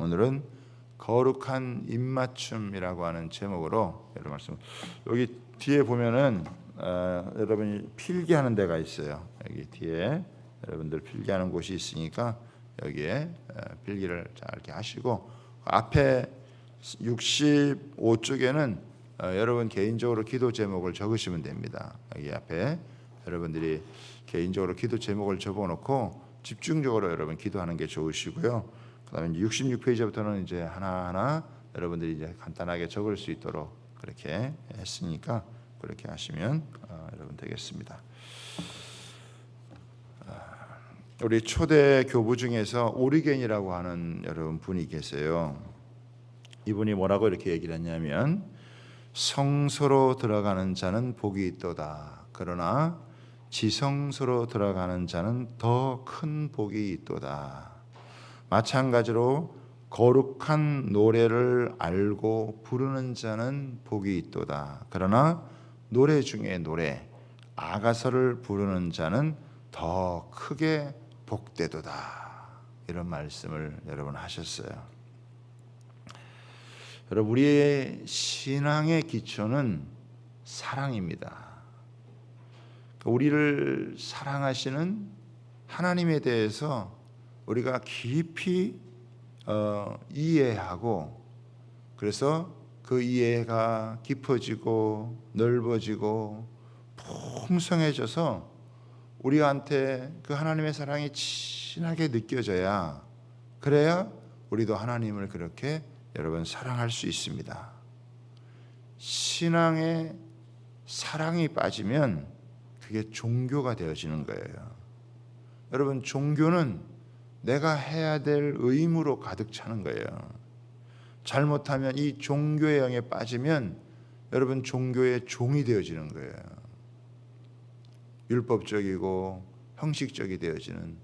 오늘은 거룩한 입맞춤이라고 하는 제목으로 여러분 말씀. 여기 뒤에 보면은 여러분이 필기하는 데가 있어요. 여기 뒤에 여러분들 필기하는 곳이 있으니까 여기에 필기를 잘 이렇게 하시고, 앞에 65쪽에는 여러분 개인적으로 기도 제목을 적으시면 됩니다. 여기 앞에 여러분들이 개인적으로 기도 제목을 적어놓고 집중적으로 여러분 기도하는 게 좋으시고요. 그다음에 66페이지부터는 이제 하나하나 여러분들이 이제 간단하게 적을 수 있도록 그렇게 했으니까 그렇게 하시면 여러분 되겠습니다. 우리 초대 교부 중에서 오리겐이라고 하는 여러분 분이 계세요. 이분이 뭐라고 이렇게 얘기를 했냐면, 성소로 들어가는 자는 복이 있도다. 그러나 지성소로 들어가는 자는 더 큰 복이 있도다. 마찬가지로 거룩한 노래를 알고 부르는 자는 복이 있도다. 그러나 노래 중에 노래, 아가서를 부르는 자는 더 크게 복되도다. 이런 말씀을 여러분 하셨어요. 여러분, 우리의 신앙의 기초는 사랑입니다. 우리를 사랑하시는 하나님에 대해서 우리가 깊이 이해하고, 그래서 그 이해가 깊어지고 넓어지고 풍성해져서 우리한테 그 하나님의 사랑이 진하게 느껴져야, 그래야 우리도 하나님을 그렇게 여러분 사랑할 수 있습니다. 신앙에 사랑이 빠지면 그게 종교가 되어지는 거예요. 여러분, 종교는 내가 해야 될 의무로 가득 차는 거예요. 잘못하면 이 종교의 영에 빠지면 여러분 종교의 종이 되어지는 거예요. 율법적이고 형식적이 되어지는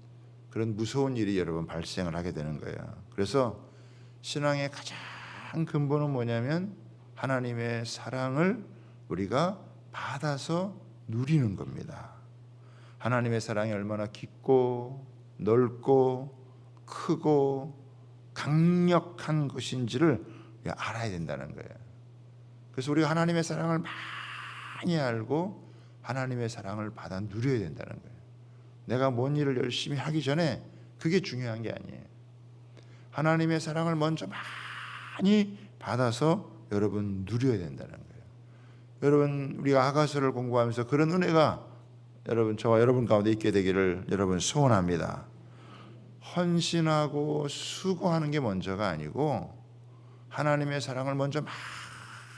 그런 무서운 일이 여러분 발생을 하게 되는 거예요. 그래서 신앙의 가장 근본은 뭐냐면 하나님의 사랑을 우리가 받아서 누리는 겁니다. 하나님의 사랑이 얼마나 깊고 넓고 크고 강력한 것인지를 알아야 된다는 거예요. 그래서 우리가 하나님의 사랑을 많이 알고 하나님의 사랑을 받아 누려야 된다는 거예요. 내가 뭔 일을 열심히 하기 전에 그게 중요한 게 아니에요. 하나님의 사랑을 먼저 많이 받아서 여러분 누려야 된다는 거예요. 여러분, 우리가 아가서를 공부하면서 그런 은혜가 여러분, 저와 여러분 가운데 있게 되기를 여러분 소원합니다. 헌신하고 수고하는 게 먼저가 아니고 하나님의 사랑을 먼저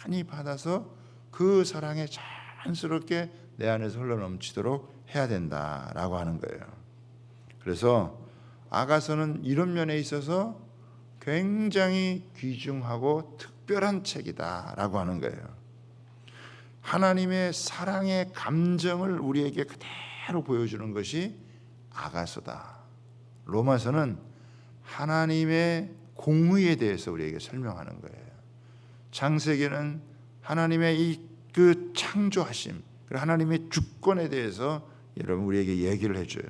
많이 받아서 그 사랑에 자연스럽게 내 안에서 흘러넘치도록 해야 된다라고 하는 거예요. 그래서 아가서는 이런 면에 있어서 굉장히 귀중하고 특별한 책이다라고 하는 거예요. 하나님의 사랑의 감정을 우리에게 그대로 보여주는 것이 아가서다. 로마서는 하나님의 공의에 대해서 우리에게 설명하는 거예요. 창세기는 하나님의 그 창조하심, 그리고 하나님의 주권에 대해서 여러분 우리에게 얘기를 해줘요.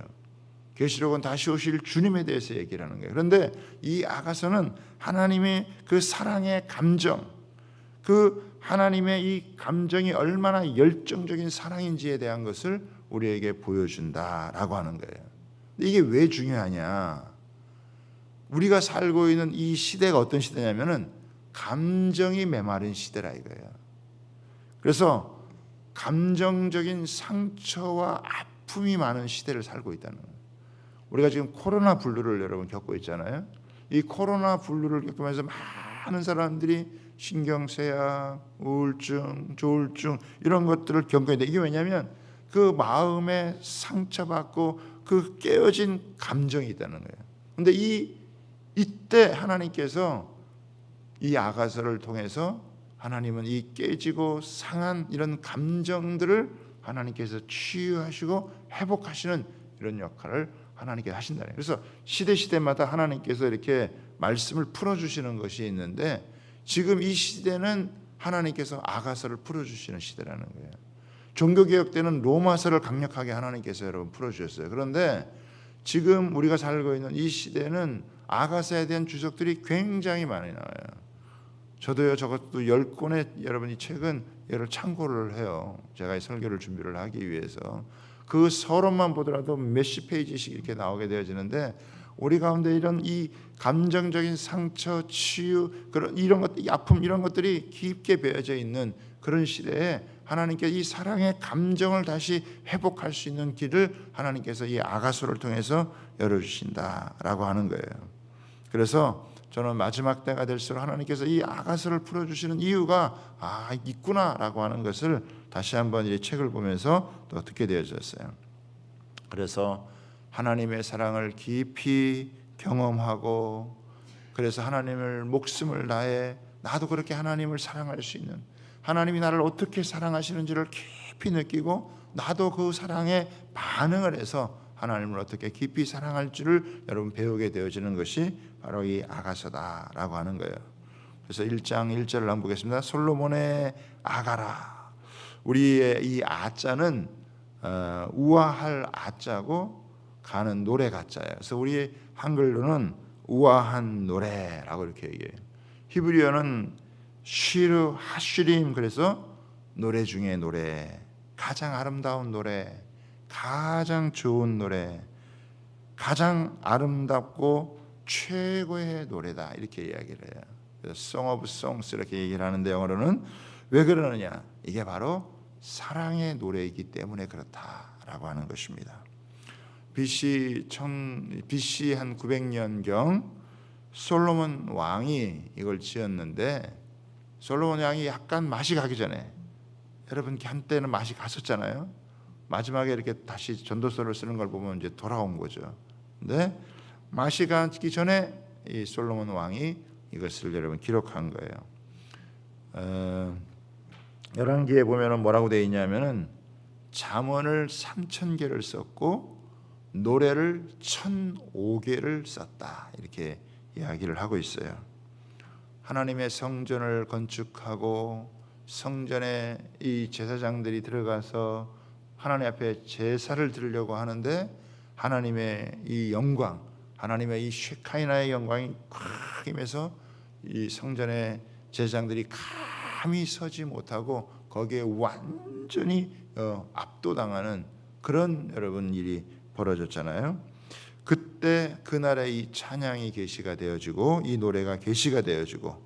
계시록은 다시 오실 주님에 대해서 얘기를 하는 거예요. 그런데 이 아가서는 하나님의 그 사랑의 감정, 그 하나님의 이 감정이 얼마나 열정적인 사랑인지에 대한 것을 우리에게 보여준다라고 하는 거예요. 이게 왜 중요하냐? 우리가 살고 있는 이 시대가 어떤 시대냐면은 감정이 메마른 시대라 이거예요. 그래서 감정적인 상처와 아픔이 많은 시대를 살고 있다는 거예요. 우리가 지금 코로나 블루를 여러분 겪고 있잖아요. 이 코로나 블루를 겪으면서 많은 사람들이 신경쇠약, 우울증, 조울증 이런 것들을 겪어야 돼. 이게 왜냐하면 그 마음에 상처받고 그 깨어진 감정이 있다는 거예요. 그런데 이때 하나님께서 이 아가서를 통해서 하나님은 이 깨지고 상한 이런 감정들을 하나님께서 치유하시고 회복하시는 이런 역할을 하나님께서 하신다는 거예요. 그래서 시대마다 하나님께서 이렇게 말씀을 풀어주시는 것이 있는데, 지금 이 시대는 하나님께서 아가서를 풀어주시는 시대라는 거예요. 종교개혁 때는 로마서를 강력하게 하나님께서 여러분 풀어주셨어요. 그런데 지금 우리가 살고 있는 이 시대는 아가서에 대한 주석들이 굉장히 많이 나와요. 저도요, 저것도 10권의 여러분이 책은 여러 참고를 해요. 제가 이 설교를 준비를 하기 위해서. 그 서론만 보더라도 몇십 페이지씩 이렇게 나오게 되어지는데, 우리 가운데 이런 이 감정적인 상처, 치유, 그런 이런 것, 이 아픔 이런 것들이 깊게 배어져 있는 그런 시대에 하나님께 이 사랑의 감정을 다시 회복할 수 있는 길을 하나님께서 이 아가서를 통해서 열어주신다라고 하는 거예요. 그래서 저는 마지막 때가 될수록 하나님께서 이 아가서를 풀어주시는 이유가 있구나라고 하는 것을 다시 한번 이 책을 보면서 또 듣게 되어졌어요. 그래서 하나님의 사랑을 깊이 경험하고, 그래서 하나님을 목숨을 다해 나도 그렇게 하나님을 사랑할 수 있는, 하나님이 나를 어떻게 사랑하시는지를 깊이 느끼고 나도 그 사랑에 반응을 해서 하나님을 어떻게 깊이 사랑할 줄을 여러분 배우게 되어지는 것이 바로 이 아가서다라고 하는 거예요. 그래서 1장 1절을 한번 보겠습니다. 솔로몬의 아가라. 우리의 이 아자는 우아할 아자고 가는 노래 가자예요. 그래서 우리 한글로는 우아한 노래라고 이렇게 얘기해요. 히브리어는 쉬르 하슈림, 그래서 노래 중에 노래, 가장 아름다운 노래, 가장 좋은 노래, 가장 아름답고 최고의 노래다, 이렇게 이야기를 해요. 그래서 Song of Songs 이렇게 얘기를 하는데, 영어로는 왜 그러느냐, 이게 바로 사랑의 노래이기 때문에 그렇다라고 하는 것입니다. BC 한 900년경 솔로몬 왕이 이걸 지었는데, 솔로몬 왕이 약간 맛이 가기 전에, 여러분 한때는 맛이 갔었잖아요. 마지막에 이렇게 다시 전도서를 쓰는 걸 보면 이제 돌아온 거죠. 근데 맛이 가기 전에 이 솔로몬 왕이 이것을 여러분 기록한 거예요. 열왕기에 보면은 뭐라고 되어 있냐면은 잠언을 3000개를 썼고 노래를 1005개를 썼다, 이렇게 이야기를 하고 있어요. 하나님의 성전을 건축하고 성전에 이 제사장들이 들어가서 하나님 앞에 제사를 드리려고 하는데, 하나님의 이 영광, 하나님의 이 쉐카이나의 영광이 꽉 임해서 이 성전의 제사장들이 감히 서지 못하고 거기에 완전히 압도당하는 그런 여러분 일이 벌어졌잖아요. 그때 그날의 이 찬양이 계시가 되어지고 이 노래가 계시가 되어지고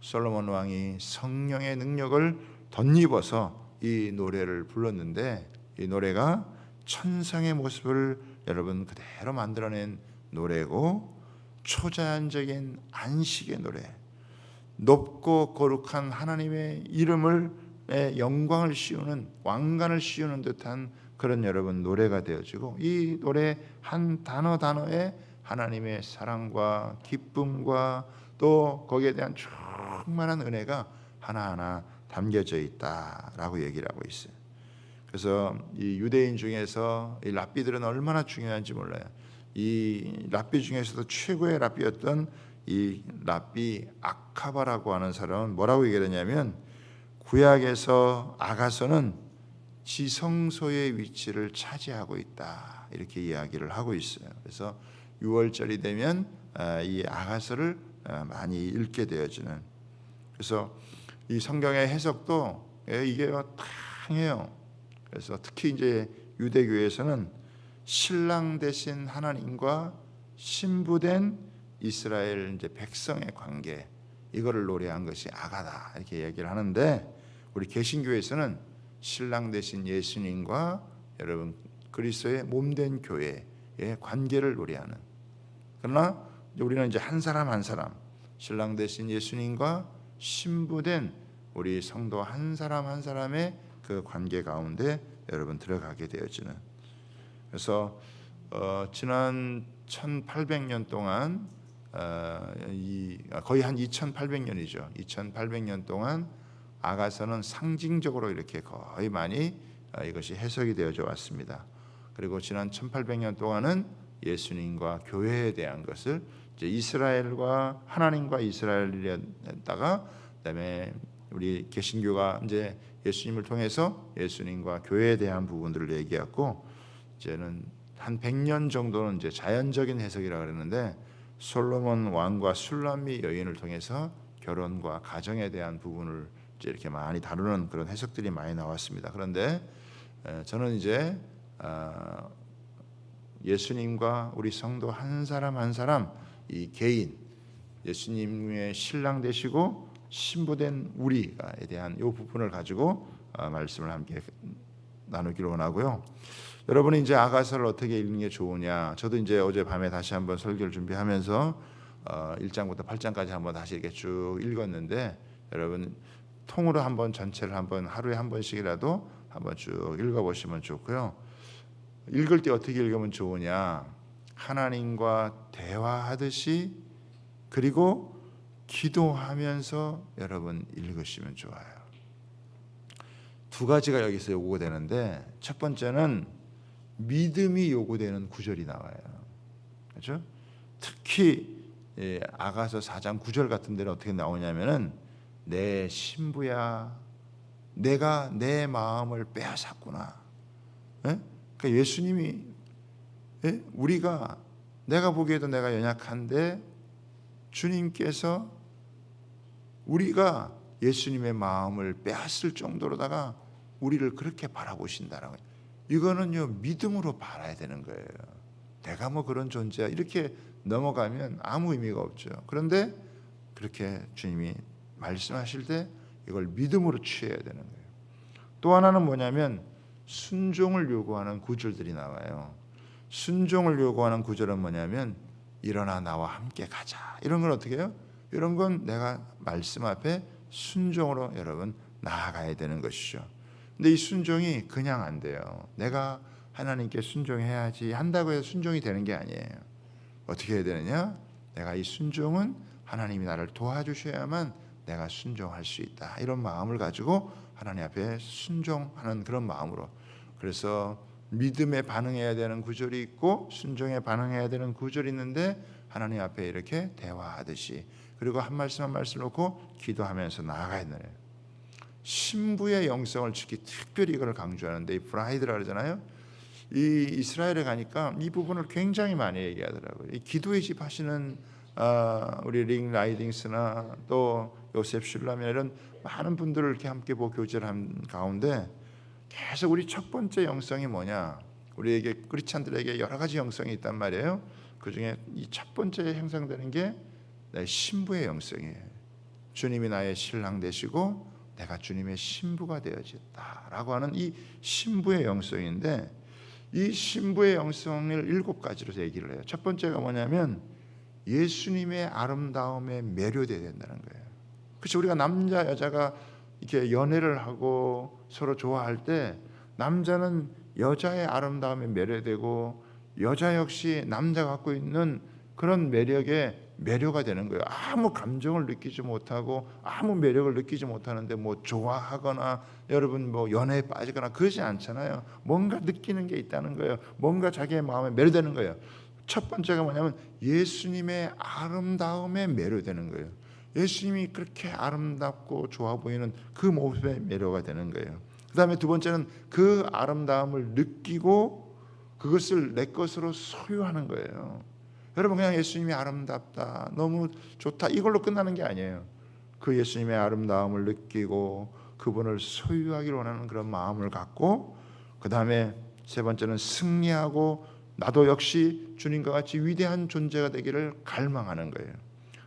솔로몬 왕이 성령의 능력을 덧입어서 이 노래를 불렀는데, 이 노래가 천상의 모습을 여러분 그대로 만들어낸 노래고, 초자연적인 안식의 노래, 높고 거룩한 하나님의 이름을 영광을 씌우는, 왕관을 씌우는 듯한 그런 여러분 노래가 되어지고, 이 노래 한 단어 단어에 하나님의 사랑과 기쁨과 또 거기에 대한 충만한 은혜가 하나하나 담겨져 있다라고 얘기를 하고 있어요. 그래서 이 유대인 중에서 이 랍비들은 얼마나 중요한지 몰라요. 이 랍비 중에서도 최고의 랍비였던 이 랍비 아카바라고 하는 사람은 뭐라고 얘기하냐면, 구약에서 아가서는 지성소의 위치를 차지하고 있다, 이렇게 이야기를 하고 있어요. 그래서 6월절이 되면 이 아가서를 많이 읽게 되어지는, 그래서 이 성경의 해석도 이게 다양해요. 그래서 특히 이제 유대교에서는 신랑 되신 하나님과 신부된 이스라엘 이제 백성의 관계, 이거를 노래한 것이 아가다, 이렇게 얘기를 하는데, 우리 개신교에서는 신랑 되신 예수님과 여러분 그리스도의 몸된 교회의 관계를 노래하는, 그러나 우리는 이제 한 사람 한 사람, 신랑 되신 예수님과 신부된 우리 성도 한 사람 한 사람의 그 관계 가운데 여러분 들어가게 되어지는, 그래서 지난 1800년 동안 거의 한 2800년이죠. 2800년 동안 아가서는 상징적으로 이렇게 거의 많이 이것이 해석이 되어져 왔습니다. 그리고 지난 1800년 동안은 예수님과 교회에 대한 것을 이제 이스라엘과 하나님과 이스라엘에다가, 그다음에 우리 개신교가 이제 예수님을 통해서 예수님과 교회에 대한 부분들을 얘기했고, 이제는 한 100년 정도는 이제 자연적인 해석이라고 그랬는데 솔로몬 왕과 술람미 여인을 통해서 결혼과 가정에 대한 부분을 이제 이렇게 많이 다루는 그런 해석들이 많이 나왔습니다. 그런데 저는 이제 예수님과 우리 성도 한 사람 한 사람 이 개인 예수님의 신랑 되시고 신부된 우리가에 대한 이 부분을 가지고 말씀을 함께 나누기로 원하고요. 여러분이 이제 아가서를 어떻게 읽는 게 좋으냐? 저도 이제 어젯밤에 다시 한번 설교를 준비하면서 1장부터 8장까지 한번 다시 이렇게 쭉 읽었는데 여러분 통으로 한번 전체를 한번 하루에 한 번씩이라도 한번 쭉 읽어보시면 좋고요. 읽을 때 어떻게 읽으면 좋으냐? 하나님과 대화하듯이 그리고 기도하면서 여러분 읽으시면 좋아요. 두 가지가 여기서 요구되는데 첫 번째는 믿음이 요구되는 구절이 나와요. 그렇죠? 특히 아가서 4장 9절 같은 데는 어떻게 나오냐면은 내 신부야 내가 내 마음을 빼앗았구나. 그러니까 예수님이 우리가 내가 보기에도 내가 연약한데 주님께서 우리가 예수님의 마음을 빼앗을 정도로다가 우리를 그렇게 바라보신다라고. 이거는요 믿음으로 바라야 되는 거예요. 내가 뭐 그런 존재야 이렇게 넘어가면 아무 의미가 없죠. 그런데 그렇게 주님이 말씀하실 때 이걸 믿음으로 취해야 되는 거예요. 또 하나는 뭐냐면 순종을 요구하는 구절들이 나와요. 순종을 요구하는 구절은 뭐냐면 일어나 나와 함께 가자. 이런 건 어떻게 해요? 이런 건 내가 말씀 앞에 순종으로 여러분 나아가야 되는 것이죠. 근데 이 순종이 그냥 안 돼요. 내가 하나님께 순종해야지 한다고 해서 순종이 되는 게 아니에요. 어떻게 해야 되느냐? 내가 이 순종은 하나님이 나를 도와주셔야만 내가 순종할 수 있다. 이런 마음을 가지고 하나님 앞에 순종하는 그런 마음으로. 그래서 믿음에 반응해야 되는 구절이 있고 순종에 반응해야 되는 구절이 있는데 하나님 앞에 이렇게 대화하듯이 그리고 한 말씀 한 말씀 놓고 기도하면서 나아가야 되는 거예요. 신부의 영성을 지키 특별히 이걸 강조하는데 이 브라이드라 그러잖아요. 이 이스라엘에 가니까 이 부분을 굉장히 많이 얘기하더라고요. 이 기도의 집 하시는 우리 링 라이딩스나 또 요셉 슐람이나 이런 많은 분들을 이렇게 함께 보고 교제를 한 가운데 계속 우리 첫 번째 영성이 뭐냐? 우리에게 크리스찬들에게 여러 가지 영성이 있단 말이에요. 그 중에 이 첫 번째 형성되는 게 내 신부의 영성이에요. 주님이 나의 신랑 되시고 내가 주님의 신부가 되어졌다라고 하는 이 신부의 영성인데 이 신부의 영성을 7가지로 얘기를 해요. 첫 번째가 뭐냐면 예수님의 아름다움에 매료되어야 된다는 거예요. 그렇죠. 우리가 남자 여자가 이렇게 연애를 하고 서로 좋아할 때 남자는 여자의 아름다움에 매료되고 여자 역시 남자가 갖고 있는 그런 매력에 매료가 되는 거예요. 아무 감정을 느끼지 못하고 아무 매력을 느끼지 못하는데 뭐 좋아하거나 여러분 뭐 연애에 빠지거나 그러지 않잖아요. 뭔가 느끼는 게 있다는 거예요. 뭔가 자기의 마음에 매료되는 거예요. 첫 번째가 뭐냐면 예수님의 아름다움에 매료되는 거예요. 예수님이 그렇게 아름답고 좋아 보이는 그 모습에 매료가 되는 거예요. 그 다음에 두 번째는 그 아름다움을 느끼고 그것을 내 것으로 소유하는 거예요. 여러분 그냥 예수님이 아름답다 너무 좋다 이걸로 끝나는 게 아니에요. 그 예수님의 아름다움을 느끼고 그분을 소유하기를 원하는 그런 마음을 갖고 그 다음에 세 번째는 승리하고 나도 역시 주님과 같이 위대한 존재가 되기를 갈망하는 거예요.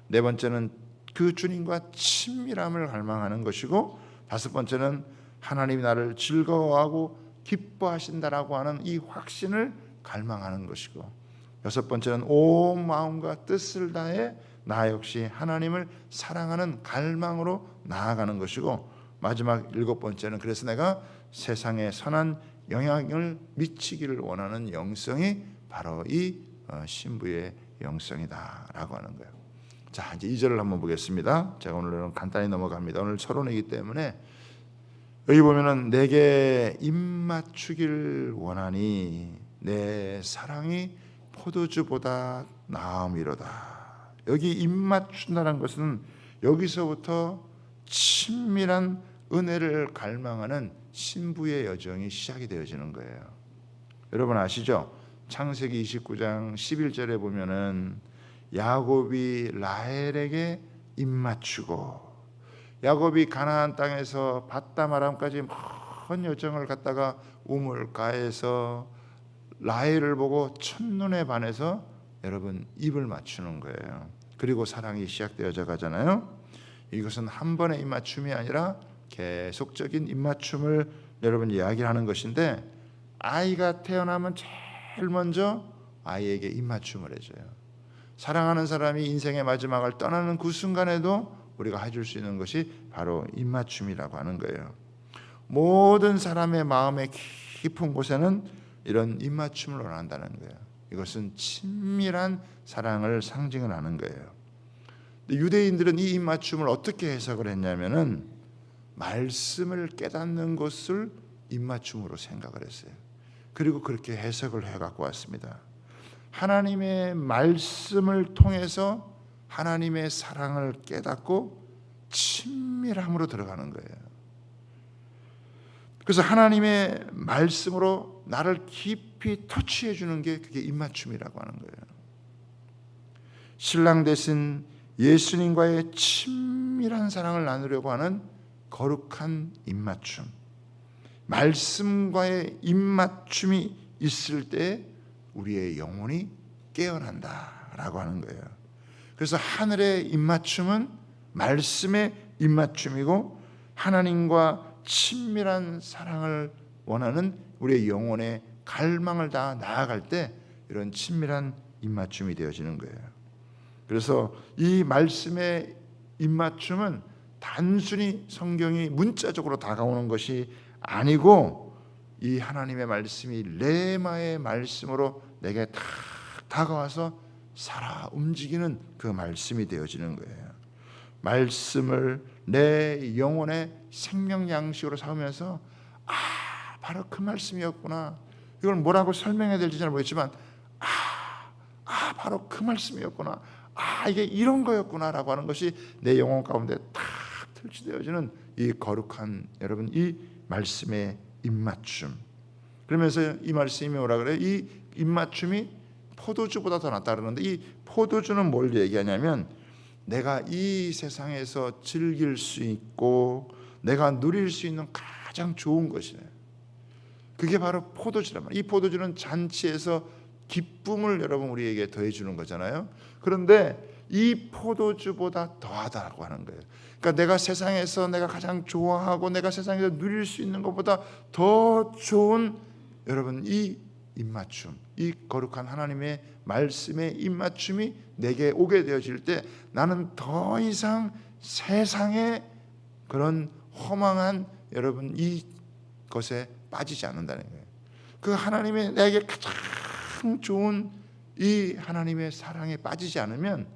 네 번째는 그 주님과 친밀함을 갈망하는 것이고 다섯 번째는 하나님이 나를 즐거워하고 기뻐하신다라고 하는 이 확신을 갈망하는 것이고 여섯 번째는 온 마음과 뜻을 다해 나 역시 하나님을 사랑하는 갈망으로 나아가는 것이고 마지막 일곱 번째는 그래서 내가 세상에 선한 영향을 미치기를 원하는 영성이 바로 이 신부의 영성이다라고 하는 거예요. 자 이제 2절을 한번 보겠습니다. 제가 오늘은 간단히 넘어갑니다. 오늘 서론이기 때문에 여기 보면은 내게 입맞추길 원하니 내 사랑이 포도주보다 나음이로다. 여기 입맞춘다는 것은 여기서부터 친밀한 은혜를 갈망하는 신부의 여정이 시작이 되어지는 거예요. 여러분 아시죠? 창세기 29장 11절에 보면은 야곱이 라헬에게 입맞추고, 야곱이 가나안 땅에서 밧담 아람까지 먼 여정을 갔다가 우물가에서 라헬을 보고 첫눈에 반해서 여러분 입을 맞추는 거예요. 그리고 사랑이 시작되어져 가잖아요. 이것은 한 번의 입맞춤이 아니라 계속적인 입맞춤을 여러분 이야기하는 것인데, 아이가 태어나면 제일 먼저 아이에게 입맞춤을 해줘요. 사랑하는 사람이 인생의 마지막을 떠나는 그 순간에도 우리가 해줄 수 있는 것이 바로 입맞춤이라고 하는 거예요. 모든 사람의 마음의 깊은 곳에는 이런 입맞춤을 원한다는 거예요. 이것은 친밀한 사랑을 상징을 하는 거예요. 유대인들은 이 입맞춤을 어떻게 해석을 했냐면은 말씀을 깨닫는 것을 입맞춤으로 생각을 했어요. 그리고 그렇게 해석을 해갖고 왔습니다. 하나님의 말씀을 통해서 하나님의 사랑을 깨닫고 친밀함으로 들어가는 거예요. 그래서 하나님의 말씀으로 나를 깊이 터치해 주는 게 그게 입맞춤이라고 하는 거예요. 신랑 되신 예수님과의 친밀한 사랑을 나누려고 하는 거룩한 입맞춤, 말씀과의 입맞춤이 있을 때 우리의 영혼이 깨어난다라고 하는 거예요. 그래서 하늘의 입맞춤은 말씀의 입맞춤이고, 하나님과 친밀한 사랑을 원하는 우리의 영혼의 갈망을 다 나아갈 때 이런 친밀한 입맞춤이 되어지는 거예요. 그래서 이 말씀의 입맞춤은 단순히 성경이 문자적으로 다가오는 것이 아니고, 이 하나님의 말씀이 레마의 말씀으로 내게 탁 다가와서 살아 움직이는 그 말씀이 되어지는 거예요. 말씀을 내 영혼의 생명 양식으로 삼으면서 바로 그 말씀이었구나. 이걸 뭐라고 설명해야 될지 잘 모르겠지만 바로 그 말씀이었구나. 이게 이런 거였구나라고 하는 것이 내 영혼 가운데 탁 설치되어지는 이 거룩한 여러분 이 말씀의 입맞춤. 그러면서 이 말씀이 뭐라 그래요? 이 입맞춤이 포도주보다 더 낫다 그러는데, 이 포도주는 뭘 얘기하냐면 내가 이 세상에서 즐길 수 있고 내가 누릴 수 있는 가장 좋은 것이에요. 그게 바로 포도주란 말이에요. 이 포도주는 잔치에서 기쁨을 여러분 우리에게 더해 주는 거잖아요. 그런데 이 포도주보다 더하다고 하는 거예요. 그러니까 내가 세상에서 내가 가장 좋아하고 내가 세상에서 누릴 수 있는 것보다 더 좋은 여러분 이 입맞춤, 이 거룩한 하나님의 말씀의 입맞춤이 내게 오게 되어질 때 나는 더 이상 세상의 그런 허망한 여러분 이 것에 빠지지 않는다는 거예요. 그 하나님의 내게 가장 좋은 이 하나님의 사랑에 빠지지 않으면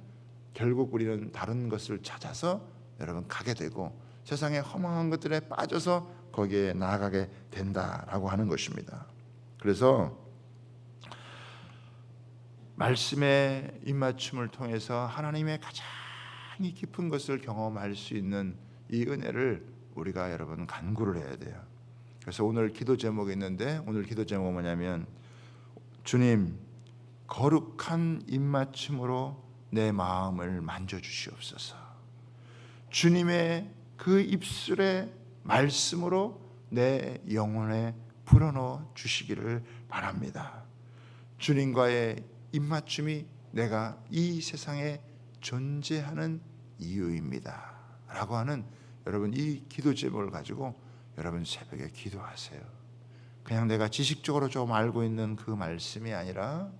결국 우리는 다른 것을 찾아서 여러분 가게 되고 세상의 허망한 것들에 빠져서 거기에 나아가게 된다라고 하는 것입니다. 그래서 말씀의 입맞춤을 통해서 하나님의 가장 깊은 것을 경험할 수 있는 이 은혜를 우리가 여러분 간구를 해야 돼요. 그래서 오늘 기도 제목이 있는데, 오늘 기도 제목은 뭐냐면 주님 거룩한 입맞춤으로 내 마음을 만져주시옵소서. 주님의 그 입술의 말씀으로 내 영혼에 불어넣어 주시기를 바랍니다. 주님과의 입맞춤이 내가 이 세상에 존재하는 이유입니다 라고 하는 여러분 이 기도 제목을 가지고 여러분 새벽에 기도하세요. 그냥 내가 지식적으로 좀 알고 있는 그 말씀이 아니라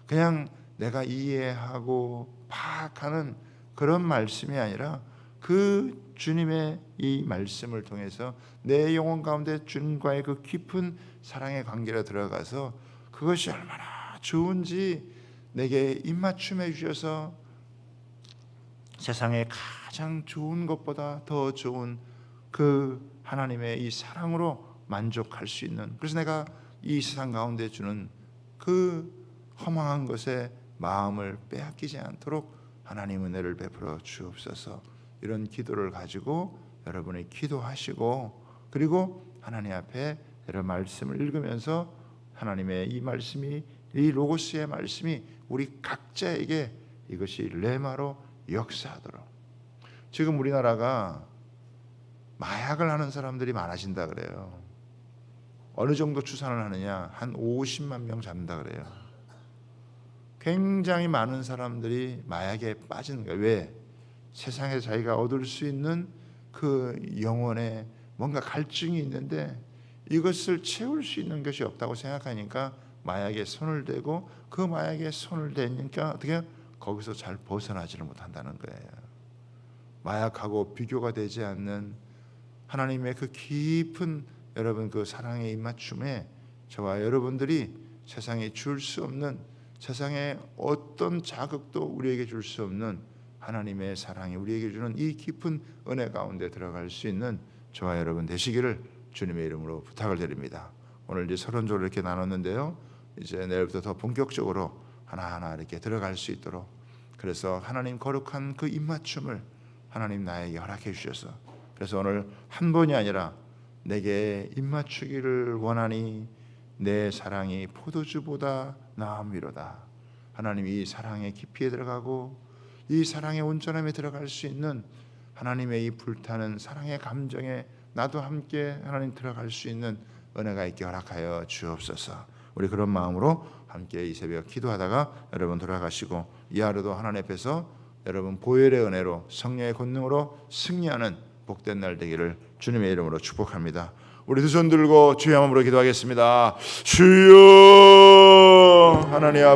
그냥 내가 이해하고 파악하는 그런 말씀이 아니라 그 주님의 이 말씀을 통해서 내 영혼 가운데 주님과의 그 깊은 사랑의 관계로 들어가서 그것이 얼마나 좋은지 내게 입맞춤해 주셔서 세상에 가장 좋은 것보다 더 좋은 그 하나님의 이 사랑으로 만족할 수 있는, 그래서 내가 이 세상 가운데 주는 그 허망한 것에 마음을 빼앗기지 않도록 하나님 은혜를 베풀어 주옵소서. 이런 기도를 가지고 여러분이 기도하시고, 그리고 하나님 앞에 여러분 말씀을 읽으면서 하나님의 이 말씀이 이 로고스의 말씀이 우리 각자에게 이것이 레마로 역사하도록. 지금 우리나라가 마약을 하는 사람들이 많아진다 그래요. 어느 정도 추산을 하느냐? 한 50만 명 잡는다 그래요. 굉장히 많은 사람들이 마약에 빠지는 거예요. 왜? 세상에서 자기가 얻을 수 있는 그 영혼에 뭔가 갈증이 있는데 이것을 채울 수 있는 것이 없다고 생각하니까 마약에 손을 대고 그 마약에 손을 대니까 어떻게 거기서 잘 벗어나지를 못한다는 거예요. 마약하고 비교가 되지 않는 하나님의 그 깊은 여러분 그 사랑의 입맞춤에 저와 여러분들이 세상에 줄 수 없는, 세상에 어떤 자극도 우리에게 줄 수 없는 하나님의 사랑이 우리에게 주는 이 깊은 은혜 가운데 들어갈 수 있는 저와 여러분 되시기를 주님의 이름으로 부탁을 드립니다. 오늘 이제 서론적으로 이렇게 나눴는데요. 이제 내일부터 더 본격적으로 하나하나 이렇게 들어갈 수 있도록, 그래서 하나님 거룩한 그 입맞춤을 하나님 나에게 허락해 주셔서, 그래서 오늘 한 번이 아니라 내게 입맞추기를 원하니 내 사랑이 포도주보다 나음이로다. 하나님 이 사랑의 깊이에 들어가고 이 사랑의 온전함에 들어갈 수 있는 하나님의 이 불타는 사랑의 감정에 나도 함께 하나님 들어갈 수 있는 은혜가 있게 허락하여 주옵소서. 우리 그런 마음으로 함께 이 새벽 기도하다가 여러분 돌아가시고 이 하루도 하나님 앞에서 여러분 보혈의 은혜로 성령의 권능으로 승리하는 복된 날 되기를 주님의 이름으로 축복합니다. 우리 두 손 들고 주의 이름으로 기도하겠습니다. 주여 하나님